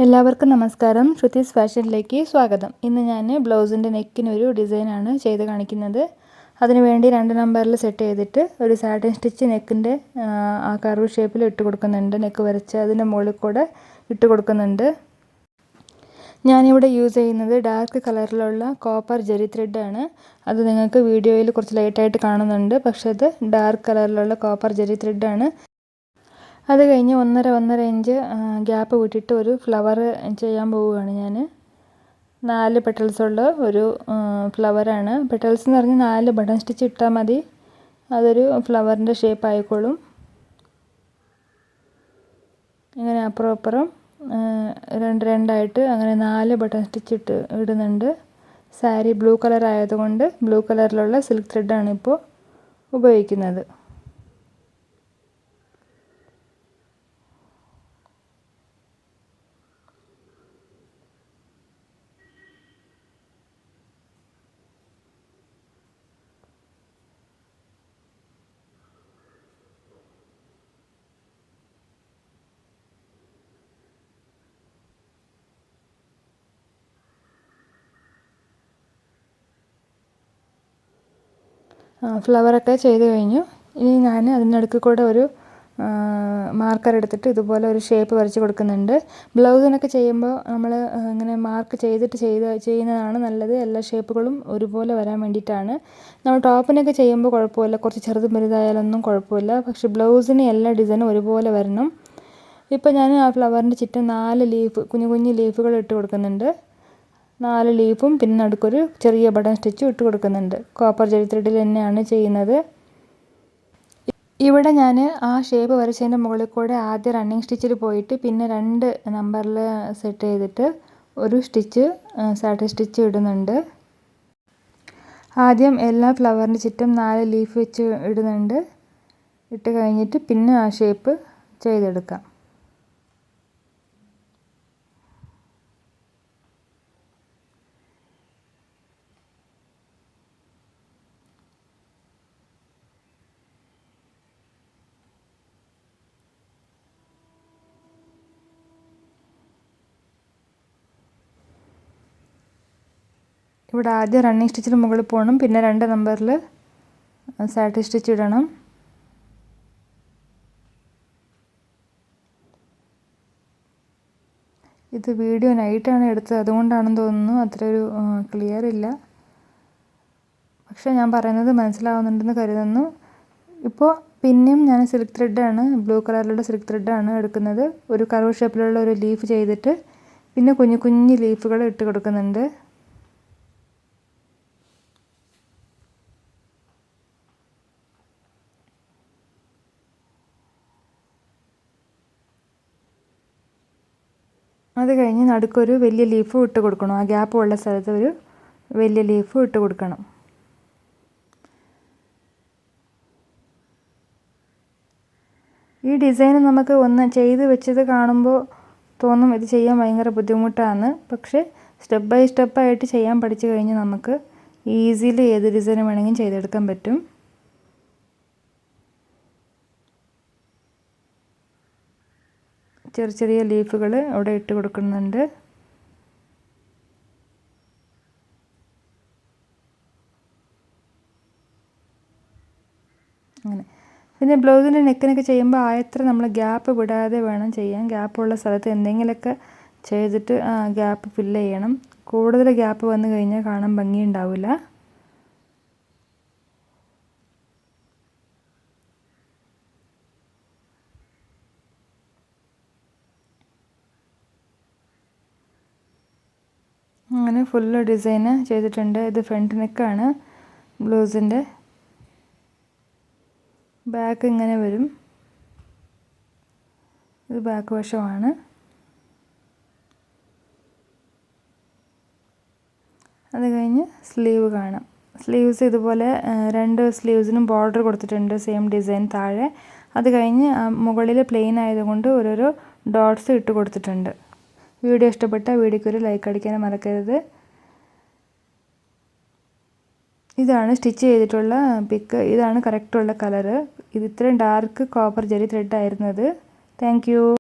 എല്ലാവർക്കും നമസ്കാരം. ശ്രുതീസ് ഫാഷനിലേക്ക് സ്വാഗതം. ഇന്ന് ഞാൻ ബ്ലൗസിൻ്റെ നെക്കിനൊരു ഡിസൈനാണ് ചെയ്ത് കാണിക്കുന്നത്. അതിനുവേണ്ടി 2 നമ്പറിൽ സെറ്റ് ചെയ്തിട്ട് ഒരു സാറ്റിൻ സ്റ്റിച്ച് നെക്കിൻ്റെ ആ കർവ് ഷേപ്പിൽ ഇട്ട് കൊടുക്കുന്നുണ്ട്. നെക്ക് വരച്ച് അതിൻ്റെ മുകളിൽ കൂടെ ഇട്ട് കൊടുക്കുന്നുണ്ട്. ഞാനിവിടെ യൂസ് ചെയ്യുന്നത് ഡാർക്ക് കളറിലുള്ള കോപ്പർ ജെറി ത്രെഡാണ്. അത് നിങ്ങൾക്ക് വീഡിയോയിൽ കുറച്ച് ലൈറ്റായിട്ട് കാണുന്നുണ്ട്, പക്ഷേ അത് ഡാർക്ക് കളറിലുള്ള കോപ്പർ ജെറി ത്രെഡാണ്. അത് കഴിഞ്ഞ് 1.5 ഇഞ്ച് ഗ്യാപ്പ് വിട്ടിട്ട് ഒരു ഫ്ലവർ ചെയ്യാൻ പോവുകയാണ് ഞാൻ. 4 പെറ്റൽസുള്ള ഒരു ഫ്ലവറാണ്. പെറ്റൽസ് എന്ന് പറഞ്ഞാൽ 4 ബട്ടൺ സ്റ്റിച്ച് ഇട്ടാൽ മതി, അതൊരു ഫ്ലവറിൻ്റെ ഷേപ്പ് ആയിക്കോളും. ഇങ്ങനെ അപ്പുറം രണ്ടായിട്ട് അങ്ങനെ 4 ബട്ടൺ സ്റ്റിച്ച് ഇടുന്നുണ്ട്. സാരി ബ്ലൂ കളർ ആയതുകൊണ്ട് ബ്ലൂ കളറിലുള്ള സിൽക്ക് ത്രെഡാണ് ഇപ്പോൾ ഉപയോഗിക്കുന്നത്. ഫ്ലവറൊക്കെ ചെയ്ത് കഴിഞ്ഞു. ഇനി ഞാൻ അതിനടുക്ക് കൂടെ ഒരു മാർക്കർ എടുത്തിട്ട് ഇതുപോലെ ഒരു ഷേപ്പ് വരച്ച് കൊടുക്കുന്നുണ്ട്. ബ്ലൗസിനൊക്കെ ചെയ്യുമ്പോൾ നമ്മൾ ഇങ്ങനെ മാർക്ക് ചെയ്തിട്ട് ചെയ്യുന്നതാണ് നല്ലത്. എല്ലാ ഷേപ്പുകളും ഒരുപോലെ വരാൻ വേണ്ടിയിട്ടാണ്. നമ്മൾ ടോപ്പിനൊക്കെ ചെയ്യുമ്പോൾ കുഴപ്പമില്ല, കുറച്ച് ചെറുതും വലുതായാലൊന്നും കുഴപ്പമില്ല. പക്ഷേ ബ്ലൗസിന് എല്ലാ ഡിസൈനും ഒരുപോലെ വരണം. ഇപ്പോൾ ഞാൻ ആ ഫ്ലവറിൻ്റെ ചുറ്റും 4 ലീഫ്, കുഞ്ഞു കുഞ്ഞു ലീഫുകൾ ഇട്ട് കൊടുക്കുന്നുണ്ട്. 4 ലീഫും പിന്നെ നടുക്കൊരു ചെറിയ ബട്ടൺ സ്റ്റിച്ചും ഇട്ട് കൊടുക്കുന്നുണ്ട്. കോപ്പർ ജെറി ത്രെഡിൽ തന്നെയാണ് ചെയ്യുന്നത്. ഇവിടെ ഞാൻ ആ ഷേപ്പ് വരച്ചതിൻ്റെ മുകളിൽ കൂടെ ആദ്യം റണ്ണിങ് സ്റ്റിച്ചിൽ പോയിട്ട് പിന്നെ 2 നമ്പറിൽ സെറ്റ് ചെയ്തിട്ട് ഒരു സ്റ്റിച്ച് സാറ്റിൻ സ്റ്റിച്ച് ഇടുന്നുണ്ട്. ആദ്യം എല്ലാ ഫ്ലവറിൻ്റെ ചുറ്റും 4 ലീഫ് വെച്ച് ഇടുന്നുണ്ട്. ഇട്ട് കഴിഞ്ഞിട്ട് പിന്നെ ആ ഷേപ്പ് ചെയ്തെടുക്കാം. ഇവിടെ ആദ്യം റണ്ണിങ് സ്റ്റിച്ചിന് മുകളിൽ പോകണം, പിന്നെ 2 നമ്പറിൽ സാറ്റിൻ സ്റ്റിച്ച് ഇടണം. ഇത് വീഡിയോ നൈറ്റാണ് എടുത്തത്, അതുകൊണ്ടാണെന്ന് തോന്നുന്നു അത്ര ഒരു ക്ലിയർ ഇല്ല. പക്ഷേ ഞാൻ പറയുന്നത് മനസ്സിലാവുന്നുണ്ടെന്ന് കരുതുന്നു. ഇപ്പോൾ പിന്നെയും ഞാൻ സിൽക്ക് ത്രെഡാണ്, ബ്ലൂ കളറിലുള്ള സിൽക്ക് ത്രെഡാണ് എടുക്കുന്നത്. ഒരു കർവ് ഷേപ്പിലുള്ള ഒരു ലീഫ് ചെയ്തിട്ട് പിന്നെ കുഞ്ഞു കുഞ്ഞു ലീഫുകൾ ഇട്ട് കൊടുക്കുന്നുണ്ട്. അത് കഴിഞ്ഞ് നടുക്കൊരു വലിയ ലീഫ് ഇട്ട് കൊടുക്കണം. ആ ഗ്യാപ്പ് ഉള്ള സ്ഥലത്ത് ഒരു വലിയ ലീഫ് ഇട്ട് കൊടുക്കണം. ഈ ഡിസൈൻ നമുക്ക് ഒന്ന് ചെയ്ത് വെച്ചത് കാണുമ്പോൾ തോന്നും ഇത് ചെയ്യാൻ ഭയങ്കര ബുദ്ധിമുട്ടാണ്. പക്ഷേ സ്റ്റെപ്പ് ബൈ സ്റ്റെപ്പായിട്ട് ചെയ്യാൻ പഠിച്ചു കഴിഞ്ഞാൽ നമുക്ക് ഈസിലി ഏത് ഡിസൈൻ വേണമെങ്കിലും ചെയ്തെടുക്കാൻ പറ്റും. ചെറിയ ചെറിയ ലീഫുകൾ അവിടെ ഇട്ട് കൊടുക്കുന്നുണ്ട്. അങ്ങനെ പിന്നെ ബ്ലൗസിൻ്റെ നെക്കിനൊക്കെ ചെയ്യുമ്പോൾ ആയത്ര നമ്മൾ ഗ്യാപ്പ് വിടാതെ വേണം ചെയ്യാൻ. ഗ്യാപ്പുള്ള സ്ഥലത്ത് എന്തെങ്കിലുമൊക്കെ ചെയ്തിട്ട് ആ ഗ്യാപ്പ് ഫില്ല് ചെയ്യണം. കൂടുതൽ ഗ്യാപ്പ് വന്നു കഴിഞ്ഞാൽ കാണാൻ ഭംഗിയുണ്ടാവില്ല. അങ്ങനെ ഫുള്ള് ഡിസൈന് ചെയ്തിട്ടുണ്ട്. ഇത് ഫ്രണ്ട് നെക്കാണ് ബ്ലൗസിൻ്റെ. ബാക്ക് ഇങ്ങനെ വരും. ഇത് ബാക്ക് വശമാണ്. അത് കഴിഞ്ഞ് സ്ലീവ് കാണാം. സ്ലീവ്സ് ഇതുപോലെ 2 സ്ലീവ്സിനും ബോർഡർ കൊടുത്തിട്ടുണ്ട്, സെയിം ഡിസൈൻ താഴെ. അത് കഴിഞ്ഞ് മുകളിൽ പ്ലെയിൻ ആയതുകൊണ്ട് ഓരോരോ ഡോട്ട്സ് ഇട്ട് കൊടുത്തിട്ടുണ്ട്. വീഡിയോ ഇഷ്ടപ്പെട്ട വീഡിയോയ്ക്ക് ഒരു ലൈക്ക് അടിക്കാനും മറക്കരുത്. ഇതാണ് സ്റ്റിച്ച് ചെയ്തിട്ടുള്ള പിക്ക്. ഇതാണ് കറക്റ്റുള്ള കളറ്. ഇത് ഇത്രയും ഡാർക്ക് കോപ്പർ ജെറി ത്രെഡ് ആയിരുന്നത്. Thank you.